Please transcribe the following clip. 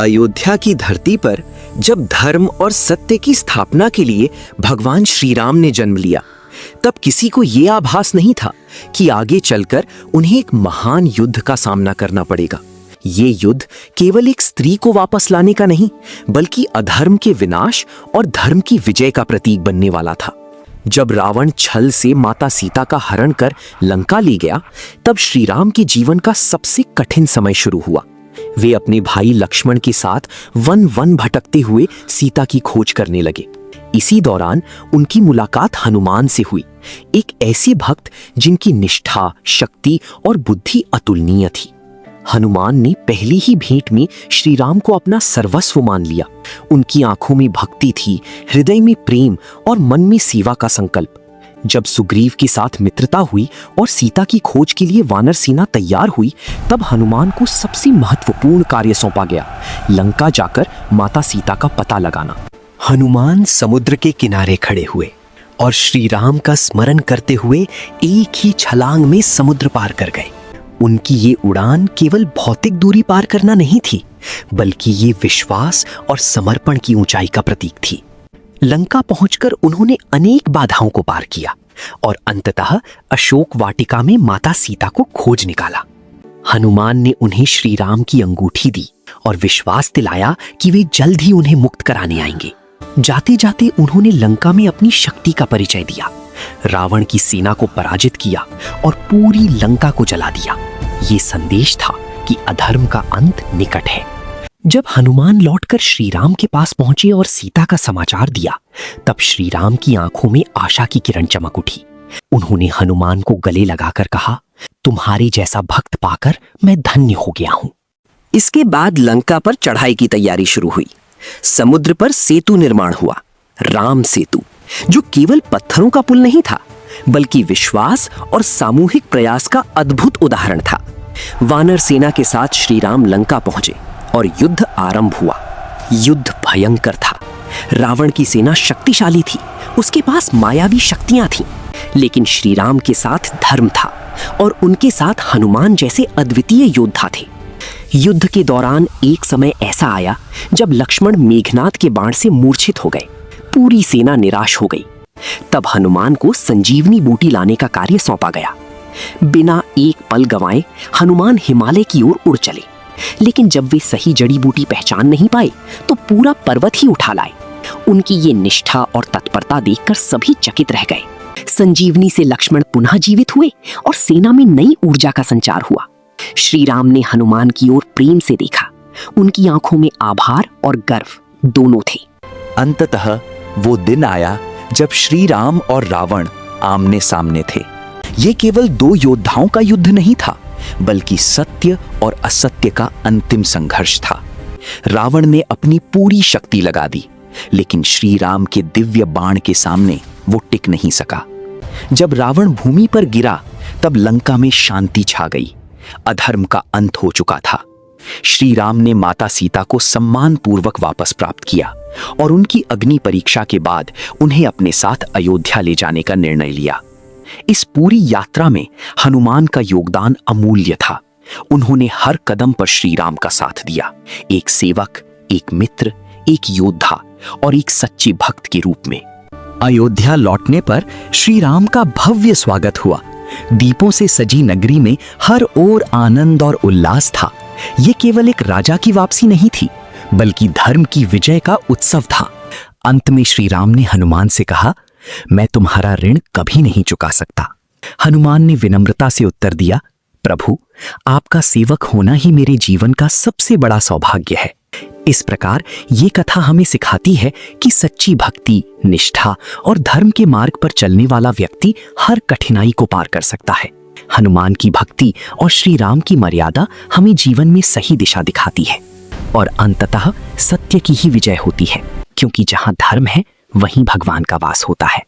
अयोध्या की धरती पर जब धर्म और सत्य की स्थापना के लिए भगवान श्री राम ने जन्म लिया, तब किसी को यह आभास नहीं था कि आगे चलकर उन्हें एक महान युद्ध का सामना करना पड़ेगा। ये युद्ध केवल एक स्त्री को वापस लाने का नहीं, बल्कि अधर्म के विनाश और धर्म की विजय का प्रतीक बनने वाला था। जब रावण छल से माता सीता का हरण कर लंका ले गया, तब श्री राम के जीवन का सबसे कठिन समय शुरू हुआ। वे अपने भाई लक्ष्मण के साथ वन वन भटकते हुए सीता की खोज करने लगे। इसी दौरान उनकी मुलाकात हनुमान से हुई, एक ऐसे भक्त जिनकी निष्ठा, शक्ति और बुद्धि अतुलनीय थी। हनुमान ने पहली ही भेंट में श्री राम को अपना सर्वस्व मान लिया। उनकी आंखों में भक्ति थी, हृदय में प्रेम और मन में सेवा का संकल्प। जब सुग्रीव के साथ मित्रता हुई और सीता की खोज के लिए वानर सेना तैयार हुई, तब हनुमान को सबसे महत्वपूर्ण कार्य सौंपा गया, लंका जाकर माता सीता का पता लगाना। हनुमान समुद्र के किनारे खड़े हुए और श्री राम का स्मरण करते हुए एक ही छलांग में समुद्र पार कर गए। उनकी ये उड़ान केवल भौतिक दूरी पार करना नहीं थी, बल्कि ये विश्वास और समर्पण की ऊंचाई का प्रतीक थी। लंका पहुंचकर उन्होंने अनेक बाधाओं को पार किया और अंततः अशोक वाटिका में माता सीता को खोज निकाला। हनुमान ने उन्हें श्री राम की अंगूठी दी और विश्वास दिलाया कि वे जल्द ही उन्हें मुक्त कराने आएंगे। जाते जाते उन्होंने लंका में अपनी शक्ति का परिचय दिया, रावण की सेना को पराजित किया और पूरी लंका को जला दिया। ये संदेश था कि अधर्म का अंत निकट है। जब हनुमान लौटकर श्री राम के पास पहुंचे और सीता का समाचार दिया, तब श्री राम की आंखों में आशा की किरण चमक उठी। उन्होंने हनुमान को गले लगाकर कहा, तुम्हारे जैसा भक्त पाकर मैं धन्य हो गया हूं। इसके बाद लंका पर चढ़ाई की तैयारी शुरू हुई। समुद्र पर सेतु निर्माण हुआ, राम सेतु, जो केवल पत्थरों का पुल नहीं था, बल्कि विश्वास और सामूहिक प्रयास का अद्भुत उदाहरण था। वानर सेना के साथ श्री राम लंका पहुंचे और युद्ध आरंभ हुआ। युद्ध भयंकर था। रावण की सेना शक्तिशाली थी, उसके पास मायावी शक्तियां थीं, लेकिन श्री राम के साथ धर्म था और उनके साथ हनुमान जैसे अद्वितीय योद्धा थे। युद्ध के दौरान एक समय ऐसा आया जब लक्ष्मण मेघनाद के बाण से मूर्छित हो गए। पूरी सेना निराश हो गई। तब हनुमान को संजीवनी बूटी लाने का कार्य सौंपा गया। बिना एक पल गंवाए हनुमान हिमालय की ओर उड़ चले, लेकिन जब वे सही जड़ी बूटी पहचान नहीं पाए तो पूरा पर्वत ही उठा लाए। उनकी ये निष्ठा और तत्परता देखकर सभी चकित रह गए। संजीवनी से लक्ष्मण पुनः जीवित हुए और सेना में नई ऊर्जा का संचार हुआ। श्री राम ने हनुमान की ओर प्रेम से देखा। उनकी आंखों में आभार और गर्व दोनों थे। अंततः वो दिन आया जब श्री राम और रावण आमने सामने थे। ये केवल दो योद्धाओं का युद्ध नहीं था, बल्कि सत्य और असत्य का अंतिम संघर्ष था। रावण ने अपनी पूरी शक्ति लगा दी, लेकिन श्री राम के दिव्य बाण के सामने वो टिक नहीं सका। जब रावण भूमि पर गिरा, तब लंका में शांति छा गई। अधर्म का अंत हो चुका था। श्री राम ने माता सीता को सम्मान पूर्वक वापस प्राप्त किया और उनकी अग्नि परीक्षा के बाद उन्हें अपने साथ अयोध्या ले जाने का निर्णय लिया। इस पूरी यात्रा में हनुमान का योगदान अमूल्य था। उन्होंने हर कदम पर श्री राम का साथ दिया, एक सेवक, एक मित्र, एक योद्धा और एक सच्चे भक्त के रूप में। अयोध्या लौटने पर श्री राम का भव्य स्वागत हुआ। दीपों से सजी नगरी में हर ओर आनंद और उल्लास था। ये केवल एक राजा की वापसी नहीं थी, बल्कि धर्म की विजय का उत्सव था। अंत में श्री राम ने हनुमान से कहा, मैं तुम्हारा ऋण कभी नहीं चुका सकता। हनुमान ने विनम्रता से उत्तर दिया, प्रभु, आपका सेवक होना ही मेरे जीवन का सबसे बड़ा सौभाग्य है। इस प्रकार ये कथा हमें सिखाती है कि सच्ची भक्ति, निष्ठा और धर्म के मार्ग पर चलने वाला व्यक्ति हर कठिनाई को पार कर सकता है। हनुमान की भक्ति और श्री राम की मर्यादा हमें जीवन में सही दिशा दिखाती है और अंततः सत्य की ही विजय होती है, क्योंकि जहां धर्म है वहीं भगवान का वास होता है।